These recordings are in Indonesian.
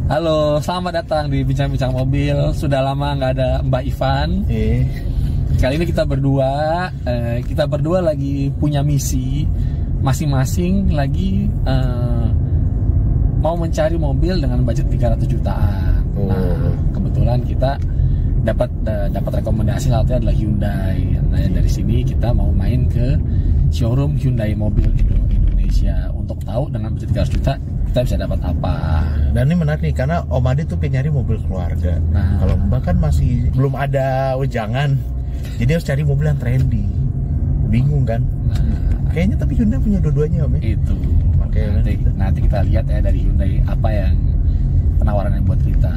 Halo, selamat datang di Bincang-Bincang Mobil. Sudah lama nggak ada Mbak Ivan. Kali ini kita berdua lagi punya misi masing-masing, lagi mau mencari mobil dengan budget 300 jutaan. Nah, kebetulan kita dapat rekomendasi salah satunya adalah Hyundai. Nah, dari sini kita mau main ke showroom Hyundai mobil Indonesia untuk tahu dengan budget 300 juta kita bisa dapat apa. Dan ini menarik nih karena Om Adi tuh pengen nyari mobil keluarga. Nah, kalau Mbak kan masih belum ada wejangan, jadi harus cari mobil yang trendy. Bingung kan? Nah, kayaknya tapi Hyundai punya dua-duanya Om ya? Itu. Makanya Nanti kita lihat ya dari Hyundai apa yang penawarannya buat kita.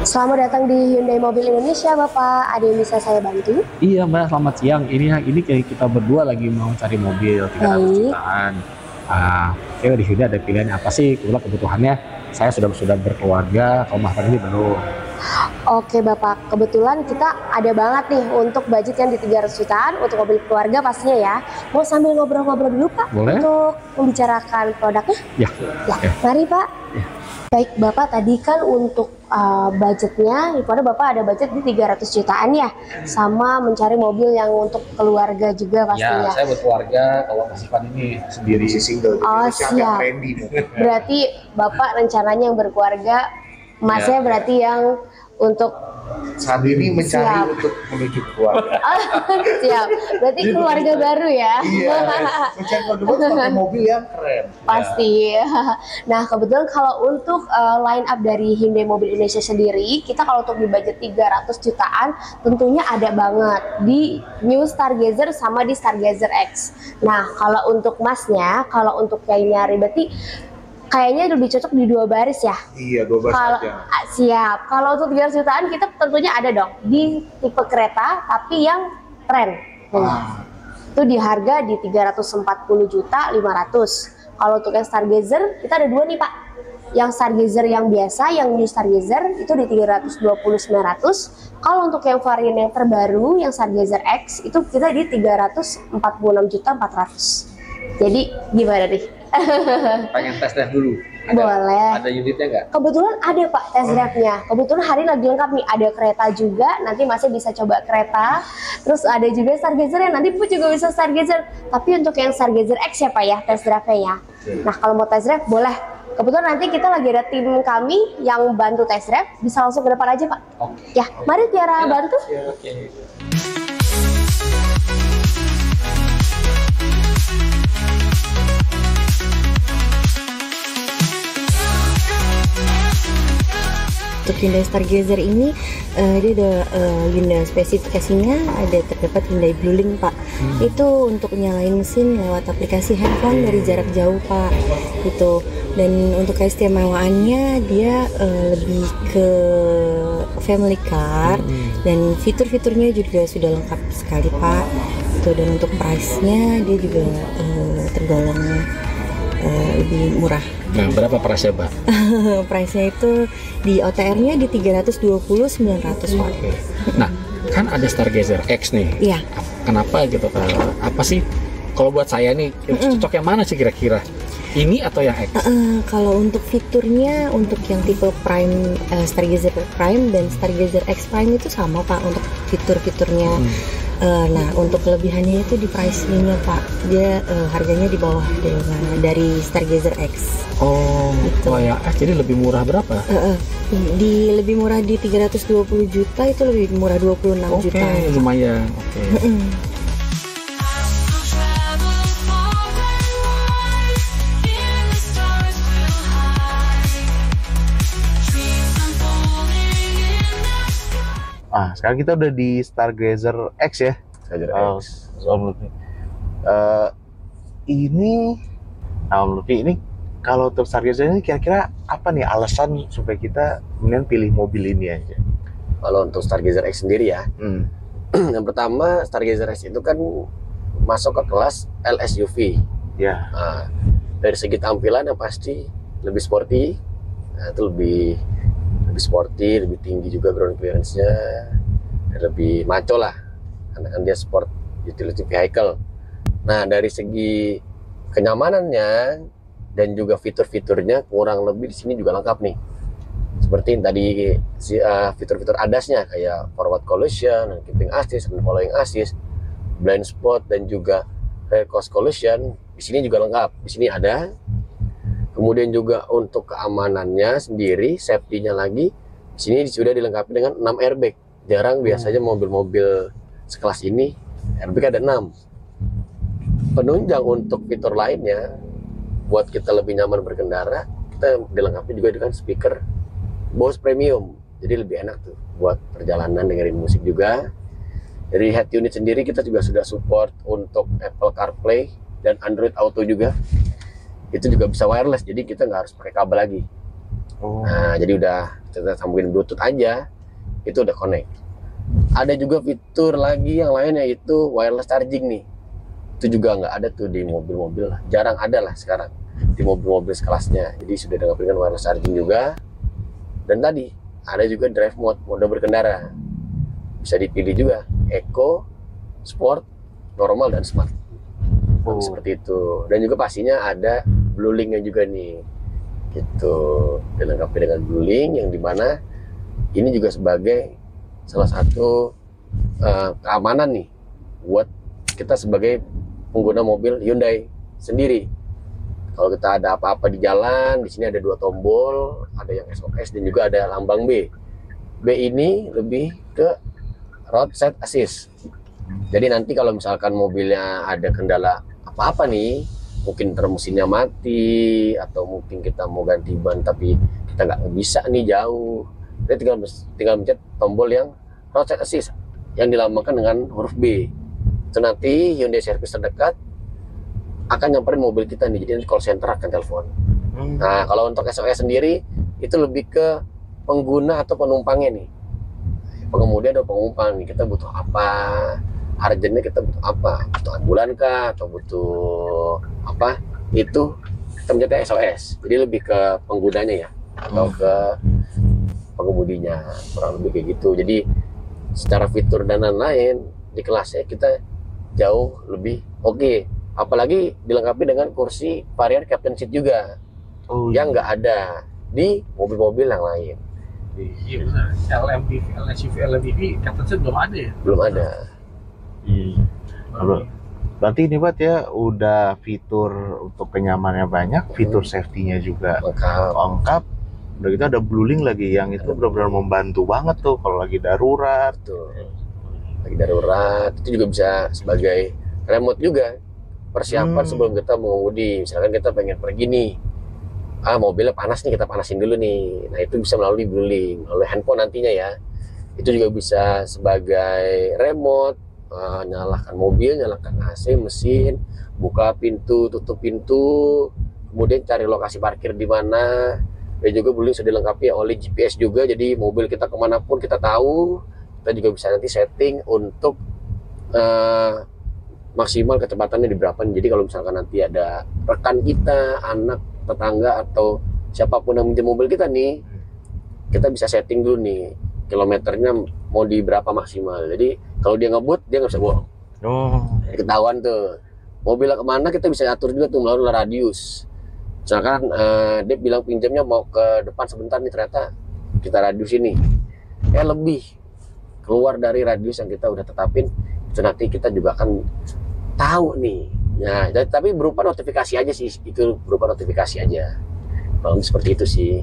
Selamat datang di Hyundai Mobil Indonesia, Bapak. Ada yang bisa saya bantu? Iya Mbak, selamat siang. Ini kayak kita berdua lagi mau cari mobil 300 jutaan. Di Hyundai ada pilihan apa sih? Kebutuhannya saya sudah berkeluarga, kalau Mas ini belum. Oke Bapak, kebetulan kita ada banget nih untuk budget yang di 300 jutaan untuk mobil keluarga pastinya ya. Mau sambil ngobrol-ngobrol dulu Pak? Boleh. Untuk membicarakan produknya? Ya. Mari Pak. Ya. Baik Bapak, tadi kan untuk budgetnya, pada Bapak ada budget di 300 jutaan ya, sama mencari mobil yang untuk keluarga juga pastinya. Ya, saya berkeluarga, kalau Mas Ivan ini sendiri single. Oh siap. Berarti Bapak rencananya yang berkeluarga, Masnya berarti yang untuk saat ini mencari untuk menuju keluarga. Siap. Berarti keluarga baru ya. Iya. Mencari keluarga baru pakai mobil yang keren. Pasti. Nah, kebetulan kalau untuk line up dari Hyundai Mobil Indonesia sendiri, kita kalau untuk di budget 300 jutaan tentunya ada banget di New Stargazer sama di Stargazer X. Nah, kalau untuk Masnya, kalau untuk yang nyari berarti kayaknya lebih cocok di 2 baris ya. Iya, 2 baris aja. Siap. Kalau untuk 300 jutaan kita tentunya ada dong di tipe kereta tapi yang tren. Itu di harga di 340 juta 500. Kalau untuk yang Stargazer kita ada 2 nih Pak. Yang Stargazer yang biasa, yang New Stargazer itu di 320.900. Kalau untuk yang varian yang terbaru yang Stargazer X itu kita di 346 juta 400. Jadi gimana nih? Pengen test drive dulu? Boleh. Ada unitnya nggak? Kebetulan ada Pak test drive-nya. Kebetulan hari lagi lengkap nih, ada kereta juga. Nanti Masnya bisa coba kereta. Terus ada juga Stargazer yang nanti Pun juga bisa Stargazer. Tapi untuk yang Stargazer X ya Pak ya test drive-nya ya. Nah kalau mau test drive boleh. Kebetulan nanti kita lagi ada tim kami yang bantu test drive. Bisa langsung ke depan aja Pak. Ya, mari Tiara bantu. Oke. Untuk Hyundai Stargazer ini dia ada Hyundai spesifikasinya, ada terdapat Hyundai Bluelink Pak. Itu untuk nyalain mesin lewat aplikasi handphone dari jarak jauh Pak. Itu. Dan untuk keistimewaannya dia lebih ke family car dan fitur-fiturnya juga sudah lengkap sekali Pak. Itu. Dan untuk price-nya dia juga tergolong lebih murah. Nah, berapa price-nya, Pak? Price-nya itu di OTR-nya di 320.900 Pak. Nah, kan ada Stargazer X nih. Iya. Kenapa gitu? Apa sih? Kalau buat saya nih, cocok yang mana sih kira-kira? Ini atau yang X? Kalau untuk fiturnya, untuk yang tipe Prime, Stargazer Prime dan Stargazer X Prime itu sama Pak untuk fitur-fiturnya. Nah, untuk kelebihannya itu di pricing-nya Pak. Dia harganya di bawah dari Stargazer X. Oh, gitu. Ya, jadi lebih murah berapa? Lebih murah di 320 juta, itu lebih murah 26 juta. Oke, lumayan. Oke. Sekarang kita udah di Stargazer X ya. Stargazer X. Om Lutfi, ini kalau untuk Stargazer ini kira-kira apa nih alasan supaya kita kemudian pilih mobil ini aja? Kalau untuk Stargazer X sendiri ya, yang pertama Stargazer X itu kan masuk ke kelas LSUV. Ya. Dari segi tampilan yang pasti lebih sporty, itu lebih lebih sporty, lebih tinggi juga ground clearance-nya, dan lebih maco lah, karena kan dia sport utility vehicle. Nah, dari segi kenyamanannya dan juga fitur-fiturnya kurang lebih di sini juga lengkap nih. Seperti yang tadi fitur-fitur ADAS-nya kayak forward collision, keeping assist, dan following assist, blind spot, dan juga rear cross collision. Di sini juga lengkap. Di sini ada. Kemudian juga untuk keamanannya sendiri, safety-nya lagi, di sini sudah dilengkapi dengan 6 airbag. Jarang biasanya mobil-mobil sekelas ini airbag ada 6. Penunjang untuk fitur lainnya, buat kita lebih nyaman berkendara, kita dilengkapi juga dengan speaker Bose Premium. Jadi lebih enak tuh buat perjalanan dengerin musik juga. Dari head unit sendiri kita juga sudah support untuk Apple CarPlay dan Android Auto juga. Itu juga bisa wireless, jadi kita nggak harus pakai kabel lagi. Nah, jadi udah kita sambungin Bluetooth aja, itu udah connect. Ada juga fitur lagi yang lain, yaitu wireless charging nih. Itu juga nggak ada tuh di mobil-mobil lah, jarang ada lah sekarang di mobil-mobil sekelasnya. Jadi sudah dilengkapi dengan wireless charging juga. Dan tadi ada juga drive mode berkendara. Bisa dipilih juga Eco, Sport, Normal, dan Smart. Seperti itu. Dan juga pastinya ada Blue Link-nya juga nih. Gitu. Dilengkapi dengan Blue Link yang dimana ini juga sebagai salah satu keamanan nih buat kita sebagai pengguna mobil Hyundai sendiri. Kalau kita ada apa-apa di jalan, di sini ada 2 tombol, ada yang SOS dan juga ada lambang B. B ini lebih ke roadside assist. Jadi nanti kalau misalkan mobilnya ada kendala apa-apa nih, mungkin mesinnya mati atau mungkin kita mau ganti ban tapi kita nggak bisa nih jauh, kita tinggal mencet tombol yang roadside assist yang dilambangkan dengan huruf B. Itu nanti Hyundai Service terdekat akan nyamperin mobil kita nih, jadi call center akan telepon. Nah, kalau untuk SOS sendiri itu lebih ke pengguna atau penumpangnya nih. Pengemudi ada penumpang nih, kita butuh apa, urgentnya kita butuh apa, butuh ambulan kah atau butuh apa, itu kita mencet SOS. Jadi lebih ke penggunanya ya, atau ke pengemudinya, kurang lebih kayak gitu. Jadi secara fitur dan lain-lain di kelasnya kita jauh lebih oke. Apalagi dilengkapi dengan kursi varian captain seat juga, yang nggak ada di mobil-mobil yang lain. Iya benar. LMPV, LSUV, LMPV captain seat belum ada ya? Belum ada. Berarti ini Bat ya, udah fitur untuk kenyamanannya banyak, fitur safety-nya juga lengkap. Udah gitu ada Blue Link lagi yang itu benar-benar membantu banget tuh kalau lagi darurat. Tuh. Lagi darurat itu juga bisa sebagai remote juga. Persiapan sebelum kita mengemudi, misalkan kita pengen pergi nih, mobilnya panas nih, kita panasin dulu nih. Nah itu bisa melalui Blue Link, melalui handphone nantinya ya. Itu juga bisa sebagai remote, nyalakan mobil, nyalakan AC, mesin, buka pintu, tutup pintu, kemudian cari lokasi parkir di mana. Dan juga Blue Link sudah dilengkapi oleh GPS juga, jadi mobil kita kemanapun kita tahu. Kita juga bisa nanti setting untuk maksimal kecepatannya di berapa. Jadi kalau misalkan nanti ada rekan kita, anak, tetangga atau siapapun yang minjem mobil kita nih, kita bisa setting dulu nih kilometernya mau di berapa maksimal. Jadi kalau dia ngebut dia nggak bisa bohong. Jadi ketahuan tuh mobilnya kemana, kita bisa atur juga tuh melalui radius. Misalkan dia bilang pinjamnya mau ke depan sebentar nih, ternyata kita radius ini lebih keluar dari radius yang kita udah tetapin, itu nanti kita juga akan tahu nih. Nah, tapi berupa notifikasi aja sih, itu berupa notifikasi aja. Kalau seperti itu sih.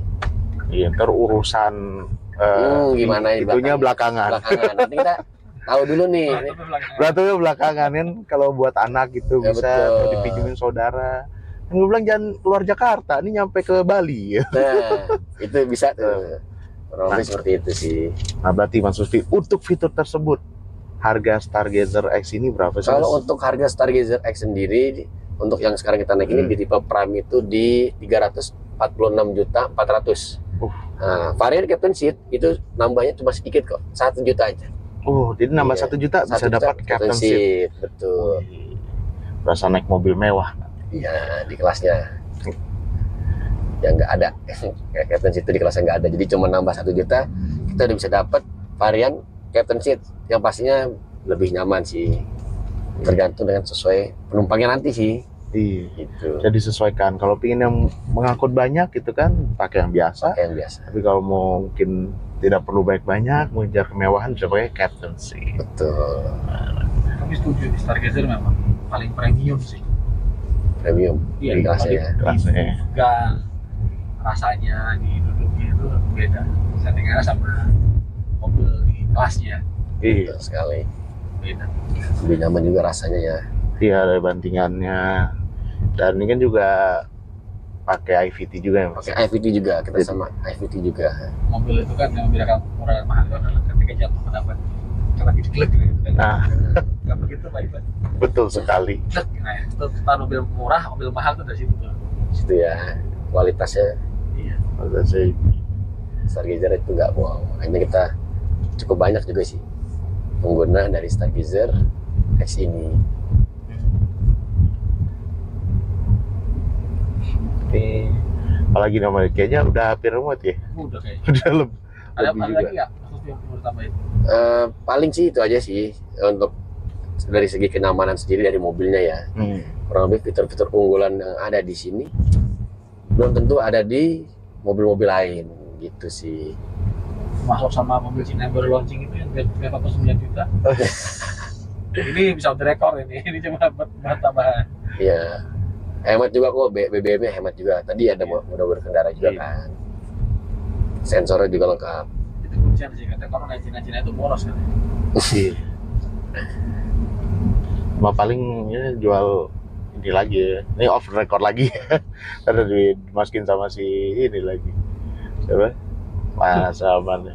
Iya, ntar urusan gimana itunya belakangan. Nanti kita tahu dulu nih. Beratnya belakangan kan, kalau buat anak gitu ya, bisa dipinjemin saudara. Kan gue bilang jangan keluar Jakarta, ini nyampe ke Bali. Nah, itu bisa tuh. Kurang lebih seperti itu sih. Nah, berarti Mas Lutfi, untuk fitur tersebut harga Stargazer X ini berapa sih? Kalau untuk harga Stargazer X sendiri, untuk yang sekarang kita naik ini di tipe Prime itu di 346.400.000. Nah, varian captain seat itu nambahnya cuma sedikit kok, 1 juta aja. Jadi nambah 1 juta bisa dapat captain seat. Betul. Berasa naik mobil mewah. Iya, di kelasnya. yang nggak ada. Kayak Captain Seat itu di kelasnya nggak ada, jadi cuma nambah 1 juta kita udah bisa dapat varian Captain Seat yang pastinya lebih nyaman sih, tergantung dengan sesuai penumpangnya nanti sih. Iya. Gitu. Jadi sesuaikan. Kalau pingin yang mengangkut banyak gitu kan pakai yang biasa. Kayak yang biasa. Tapi kalau mau mungkin tidak perlu banyak-banyak, mengejar kemewahan bisa pakai Captain Seat. Betul. Tapi setuju di Stargazer memang paling premium sih. Premium. Iya, Di kelasnya ya. Kelasnya. Gang rasanya di duduknya itu beda. Settingannya sama mobil di kelasnya Iya. Betul sekali. beda. Lebih nyaman juga rasanya ya. Iya, ada bantingannya. Dan ini kan juga pakai IVT juga ya, Mas. Pakai IVT juga, kita sama IVT juga. Mobil itu kan yang membedakan murah dan mahal itu adalah ketika jatuh mendapat kena gede-gede gitu. Nah, Nggak begitu baik-baik. betul sekali. Nah, itu kita mobil murah, mobil mahal tuh dari situ tuh. Situ ya, kualitasnya Iya. Masa sih. Stargazer itu nggak bohong. Makanya kita cukup banyak juga sih pengguna dari Stargazer X ini. Ini apalagi namanya kayaknya udah hampir remote ya. Udah kayaknya. Udah lebih Ada juga. lagi nggak? Khusus yang perlu tambahin? Paling sih itu aja sih untuk dari segi kenyamanan sendiri dari mobilnya ya. Kurang lebih fitur-fitur unggulan yang ada di sini belum tentu ada di mobil-mobil lain gitu sih. Masuk sama mobil Cina yang baru launching itu yang berapa 9 juta. Ini bisa direkor ini cuma buat tambahan. Iya. Hemat juga kok, BBM-nya hemat juga. Tadi ada mode berkendara juga kan. Sensornya juga lengkap. Itu kuncian sih, katanya kalau naik Cina itu boros kan. Iya. Cuma paling ya, jual ini lagi ya. Ini off record lagi. Ada dimasukin sama si ini lagi. Siapa? Mas Aman.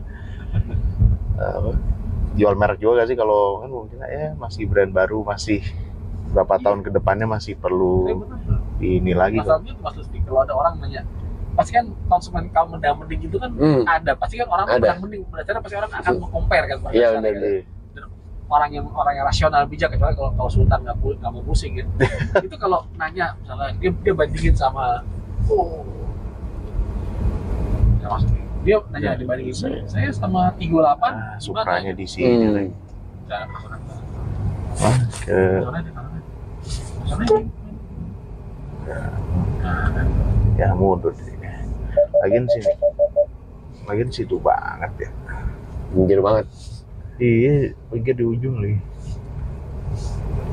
Jual merek juga gak sih kalau kan mungkin ya masih brand baru, masih berapa tahun ke depannya masih perlu ini lagi kan. Masalahnya Mas Lutfi, kalau ada orang nanya, pasti kan konsumen kaum mending itu kan ada, pasti kan orang mending berdasarkan pasti orang akan meng-compare kan. Iya benar. Orang yang rasional bijak, kecuali kalau Sultan nggak mau pusing kan. Itu kalau nanya misalnya dia bandingin sama ya maksudnya dia nanya dibandingin saya sama 38 Supranya di sini. Jangan maksudnya. Wah, ke ya mundur sini. Lagian situ banget ya. Pinggir banget. Iya, pinggir di ujung lagi.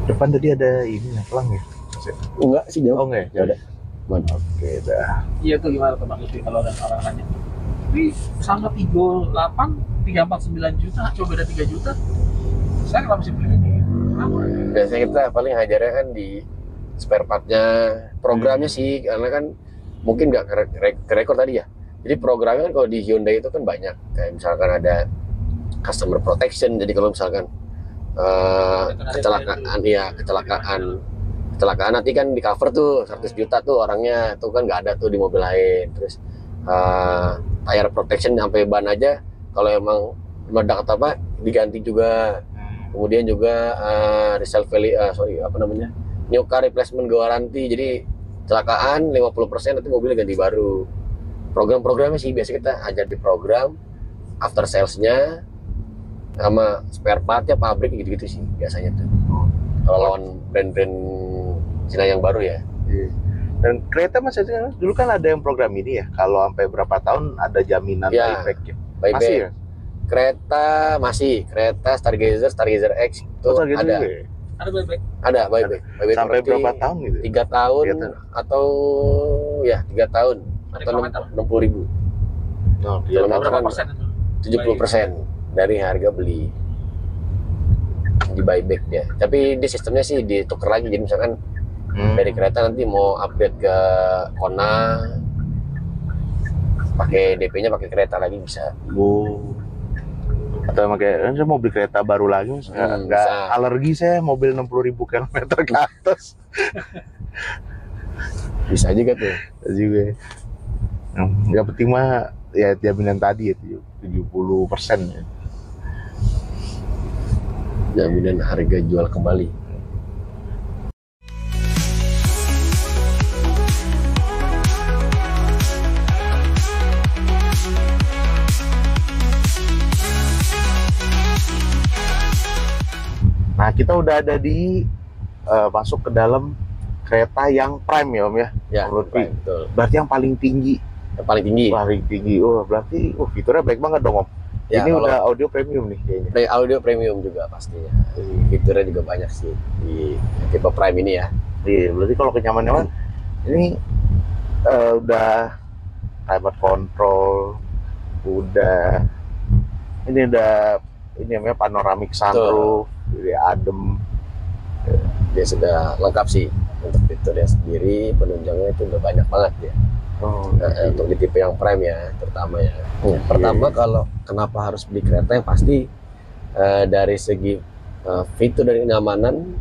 Depan tadi ada ini pelang ya? Enggak sih jauh. Oh enggak ya? Ada. Oke, dah. Iya tuh gimana tuh Mas Lutfi kalau ada orang nanya. Tapi sama 38, 349 juta, coba beda 3 juta. Saya kenapa sih beli ini? Kenapa? Biasanya kita paling hajarnya kan di spare partnya, programnya sih, karena kan mungkin nggak ke rekor tadi ya. Jadi programnya kan kalau di Hyundai itu kan banyak, kayak misalkan ada customer protection. Jadi kalau misalkan kecelakaan nanti kan di cover tuh 100 juta tuh orangnya, tuh kan nggak ada tuh di mobil lain. Terus tire protection sampai ban aja kalau emang meledak atau apa diganti juga. Kemudian juga resale value, new car replacement guarantee. Jadi kecelakaan 50% nanti mobilnya ganti baru. Program-programnya sih biasa kita ajar di program, after salesnya, sama spare partnya, pabrik gitu-gitu sih biasanya tuh. Kalau lawan brand-brand Cina yang baru ya. Dan kereta Mas dulu kan ada yang program ini ya. Kalau sampai berapa tahun ada jaminan buyback ya. Masih ya? Kereta masih, kereta Stargazer X itu ada. Ada buyback. Ada buyback. Sampai berapa tahun gitu? 3 tahun atau ya 3 tahun atau 60.000. Oh, Berapa persen itu? 70% dari harga beli di buyback dia. Tapi di sistemnya sih ditukar lagi. Jadi misalkan dari kereta nanti mau upgrade ke Kona, pakai DP-nya pakai kereta lagi bisa. Atau pakai saya mau beli kereta baru lagi, nggak alergi saya mobil 60.000 km ke atas. Bisa juga tuh. Bisa juga. Yang penting mah ya jaminan tadi ya 70% ya. Jaminan harga jual kembali. Nah, kita udah ada di masuk ke dalam kereta yang prime ya Om ya. Ya, menurut prime, Pi. betul. Berarti yang paling tinggi. Yang paling tinggi. Paling tinggi. Oh, berarti fiturnya baik banget dong Om. Ya, ini kalau udah audio premium nih kayaknya. Audio premium juga pastinya. Fiturnya juga banyak sih di tipe prime ini ya. Iya, berarti kalau kenyamanan ini udah climate control, udah ini namanya panoramic sunroof, jadi adem. Dia sudah lengkap sih untuk fiturnya sendiri, penunjangnya itu udah banyak banget ya. Untuk di tipe yang prime ya, terutama ya. Pertama kalau kenapa harus beli kereta, yang pasti dari segi fitur dan kenyamanan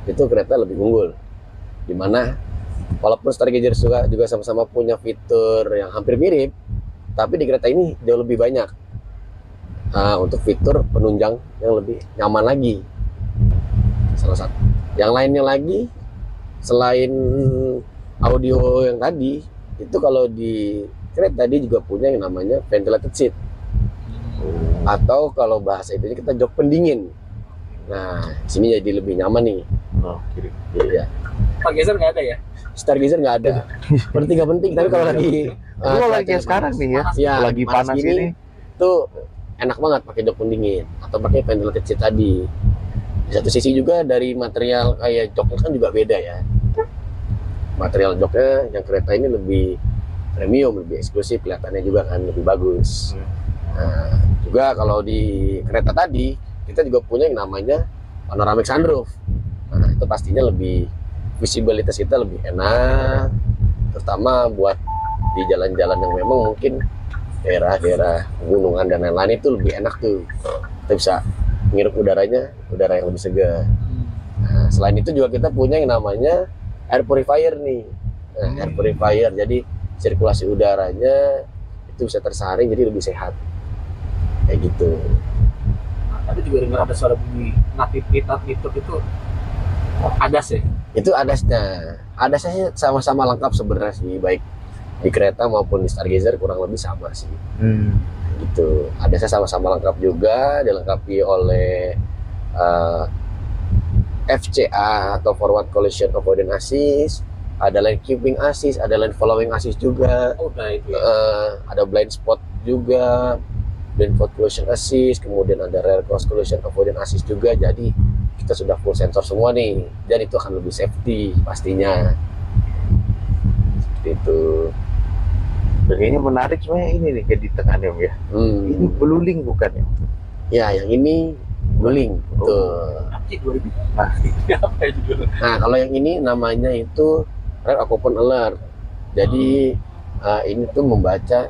itu kereta lebih unggul. Dimana walaupun Stargazer juga sama-sama punya fitur yang hampir mirip, tapi di kereta ini jauh lebih banyak untuk fitur penunjang yang lebih nyaman lagi. Salah satu. Yang lainnya lagi selain audio yang tadi, itu kalau di kereta dia juga punya yang namanya ventilated seat, atau kalau bahasa itu kita jok pendingin. Nah, sini jadi lebih nyaman nih. Oh, kiri. Iya. Stargazer nggak ada ya? Stargazer nggak ada. Penting nggak penting, tapi kalau lagi Kalau lagi kayak sekarang nih ya, lagi panas ini tuh enak banget pakai jok pendingin atau pakai ventilated seat tadi. Di satu sisi juga dari material kayak joknya kan juga beda ya. Material joknya yang kereta ini lebih premium, lebih eksklusif, kelihatannya juga kan lebih bagus. Nah, juga kalau di kereta tadi kita juga punya yang namanya panoramic sunroof. Nah, itu pastinya lebih visibilitas kita lebih enak, terutama buat di jalan-jalan yang memang mungkin daerah-daerah pegunungan dan lain-lain itu lebih enak tuh. Kita bisa ngirup udara yang lebih segar. Nah, selain itu juga kita punya yang namanya air purifier nih. Nah, air purifier, jadi sirkulasi udaranya itu bisa tersaring jadi lebih sehat. Kayak gitu. Tadi juga dengar ada suara bunyi natif-natif itu ADAS ya? Itu ADAS-nya. ADAS-nya sama-sama lengkap sebenarnya sih, baik di kereta maupun di Stargazer kurang lebih sama sih. Gitu. ADAS-nya sama-sama lengkap juga, dilengkapi oleh FCA atau Forward Collision Avoidance Assist, ada lane keeping assist, ada lane following assist juga. Oh, nah itu ya. Ada blind spot juga, blind spot collision assist, kemudian ada rear cross collision avoidance assist juga. Jadi kita sudah full sensor semua nih, dan itu akan lebih safety pastinya. Seperti itu. Dan kayaknya menarik sebenarnya ini nih kayak di tengahnya Om ya. Ini blueling bukan ya? Ya, yang ini blueling. Tuh. Apa ya judulnya? Nah, kalau yang ini namanya itu rear occupant alert. Jadi ini tuh membaca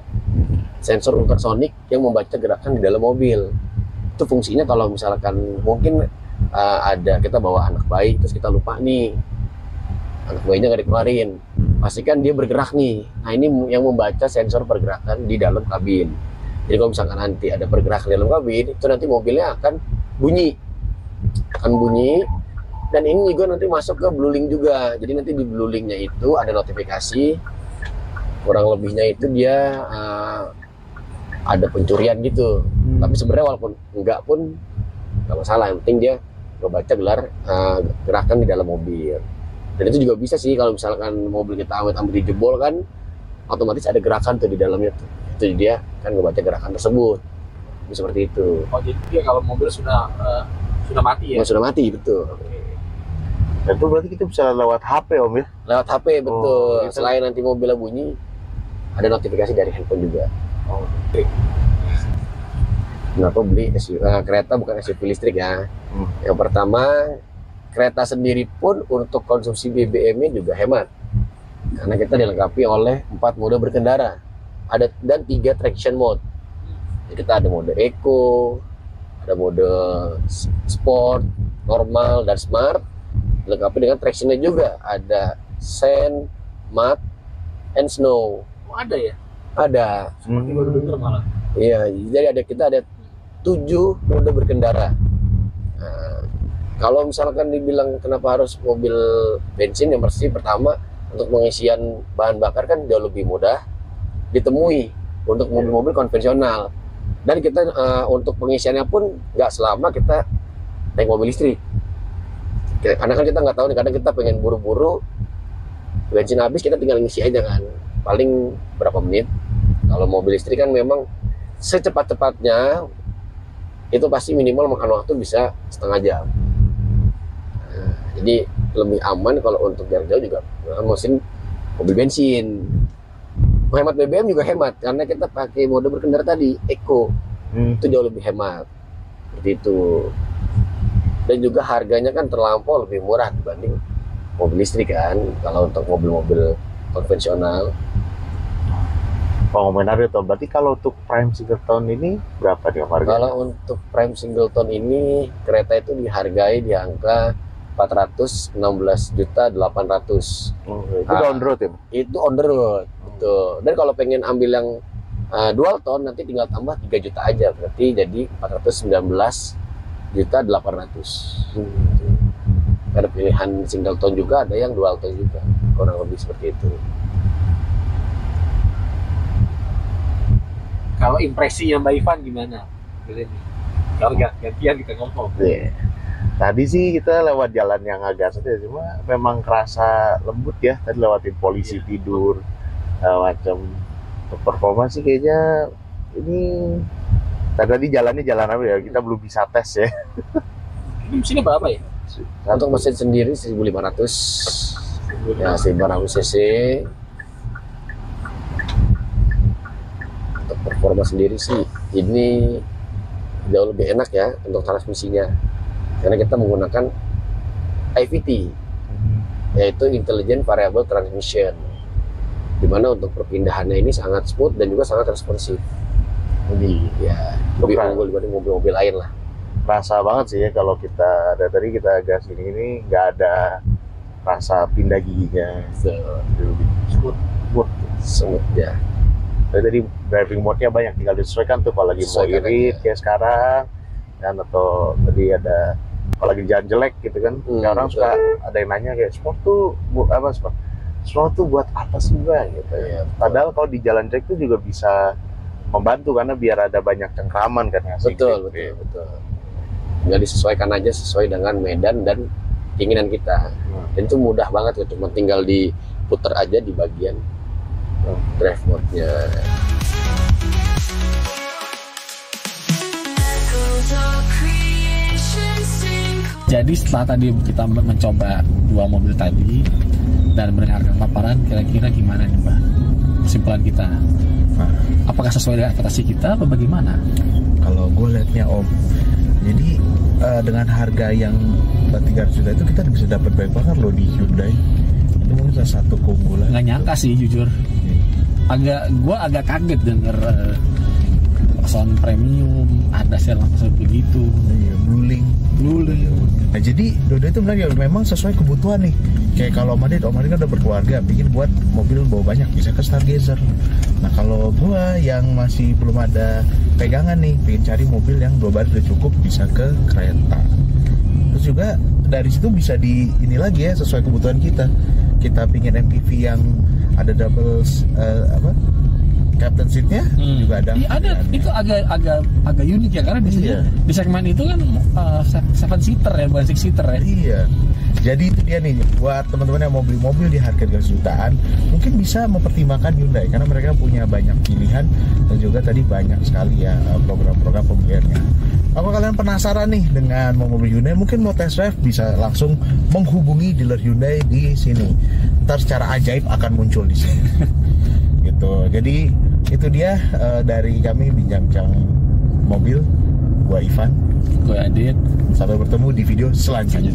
sensor ultrasonik yang membaca gerakan di dalam mobil. Itu fungsinya kalau misalkan mungkin ada kita bawa anak bayi terus kita lupa nih, anak bayinya nggak dikeluarin, pastikan dia bergerak nih. Nah, ini yang membaca sensor pergerakan di dalam kabin. Jadi kalau misalkan nanti ada pergerakan di dalam kabin, itu nanti mobilnya akan bunyi, dan ini juga nanti masuk ke blueling juga. Jadi nanti di bluelingnya itu ada notifikasi, kurang lebihnya itu dia ada pencurian gitu. Tapi sebenarnya walaupun enggak pun nggak masalah, yang penting dia ngebaca gerakan di dalam mobil. Dan itu juga bisa sih kalau misalkan mobil kita amit-amit dijebol kan, otomatis ada gerakan tuh di dalamnya tuh. Itu dia kan ngebaca gerakan tersebut. Seperti itu. Oh, jadi dia kalau mobil sudah mati ya? Sudah mati, betul. Dan itu berarti kita bisa lewat HP Om ya? Lewat HP, betul. Gitu. Selain nanti mobilnya bunyi, ada notifikasi dari handphone juga. Kenapa beli kereta bukan SUV listrik ya? Yang pertama, kereta sendiri pun untuk konsumsi BBM-nya juga hemat. Karena kita dilengkapi oleh 4 mode berkendara. Dan 3 traction mode. Jadi kita ada mode Eco, ada mode Sport, Normal, dan Smart. Dilengkapi dengan traction-nya juga. Ada Sand, Mud, and Snow. Oh, ada ya? Ada. Seperti baru denger malah. Iya, jadi kita ada 7 mode berkendara. Nah, kalau misalkan dibilang kenapa harus mobil bensin, yang pasti pertama untuk pengisian bahan bakar kan jauh lebih mudah ditemui untuk mobil-mobil konvensional. Dan kita untuk pengisiannya pun nggak selama kita naik mobil listrik. Karena kan kita nggak tahu nih, kadang kita pengen buru-buru, bensin habis kita tinggal ngisi aja kan, paling berapa menit. Kalau mobil listrik kan memang secepat-cepatnya itu pasti minimal makan waktu bisa setengah jam. Nah, jadi lebih aman kalau untuk jarak jauh juga mesin mobil bensin. Menghemat BBM juga hemat karena kita pakai mode berkendara tadi Eco, itu jauh lebih hemat seperti itu. Dan juga harganya kan terlampau lebih murah dibanding mobil listrik kan kalau untuk mobil-mobil konvensional. Menarik itu. Berarti kalau untuk Prime Singleton ini berapa dia harganya? Kalau untuk Prime Singleton ini kereta itu dihargai di angka 416.800.000. Itu on the road ya? Itu on the road, betul. Dan kalau pengen ambil yang dual tone nanti tinggal tambah 3 juta aja, berarti jadi 419.800.000. Ada pilihan single tone juga, ada yang dual tone juga, kurang lebih seperti itu. Kalau impresinya Mbak Ivan gimana? Kalau gantian kita ngomong. Yeah. Tadi sih kita lewat jalan yang agak setia, cuma memang kerasa lembut ya. Tadi lewatin polisi tidur, macam performa sih kayaknya ini. Tadi jalannya jalan apa ya? Kita belum bisa tes ya. Ini mesinnya berapa ya? Untuk mesin sendiri 1.500, ya 1.500 cc. Untuk performa sendiri sih ini jauh lebih enak ya untuk transmisinya, karena kita menggunakan IVT, yaitu Intelligent Variable Transmission, dimana untuk perpindahannya ini sangat smooth dan juga sangat responsif. Jadi ya lebih unggul dibanding mobil-mobil lain lah. Rasa banget sih ya kalau kita dari tadi kita gas ini nggak ada rasa pindah giginya. Lebih Smooth ya. Tadi driving mode-nya banyak, tinggal disesuaikan tuh kalau lagi mau irit kayak sekarang kan, atau tadi ada kalau lagi jalan jelek gitu kan. Orang suka ada yang nanya kayak sport tuh apa, sport tuh buat apa sih Mbak gitu ya. Padahal kalau di jalan jelek tuh juga bisa membantu karena biar ada banyak cengkraman kan ya. Betul. Tinggal disesuaikan aja sesuai dengan medan dan keinginan kita. Dan itu mudah banget gitu, cuma tinggal diputar aja di bagian drive mode-nya. Jadi setelah tadi kita mencoba 2 mobil tadi dan mendengarkan paparan, kira-kira gimana nih Mbak kesimpulan kita? Apakah sesuai dengan ekspektasi kita atau bagaimana? Kalau gue liatnya Om, jadi dengan harga yang 300 juta itu kita bisa dapat baik banget loh di Hyundai. Itu mungkin salah satu keunggulan. Nggak nyangka sih jujur. Gue agak kaget denger sound premium ada langsung begitu. Iya, Blueling. Nah jadi Dodo itu benar ya, memang sesuai kebutuhan nih. Kayak kalau Om Adit kan udah berkeluarga, bikin buat mobil bawa banyak, bisa ke Stargazer. Nah kalau gua yang masih belum ada pegangan nih, pengen cari mobil yang 2 baris udah cukup, bisa ke kereta. Terus juga dari situ bisa ini lagi ya, sesuai kebutuhan kita. Kita pingin MPV yang ada double captain seatnya juga ada. Iya ada, itu agak unik ya, karena biasanya di segmen itu kan 7 seater ya, bukan 6 seater ya. Iya. Jadi itu dia nih, buat teman-teman yang mau beli mobil di harga 300 jutaan, mungkin bisa mempertimbangkan Hyundai karena mereka punya banyak pilihan dan juga tadi banyak sekali ya program-program pembeliannya. Apa kalian penasaran nih dengan mobil Hyundai? Mungkin mau test drive bisa langsung menghubungi dealer Hyundai di sini. Ntar secara ajaib akan muncul di sini. Gitu. Jadi itu dia dari kami bincang-bincang mobil. Gua Ivan, gue Adit. sampai bertemu di video selanjutnya.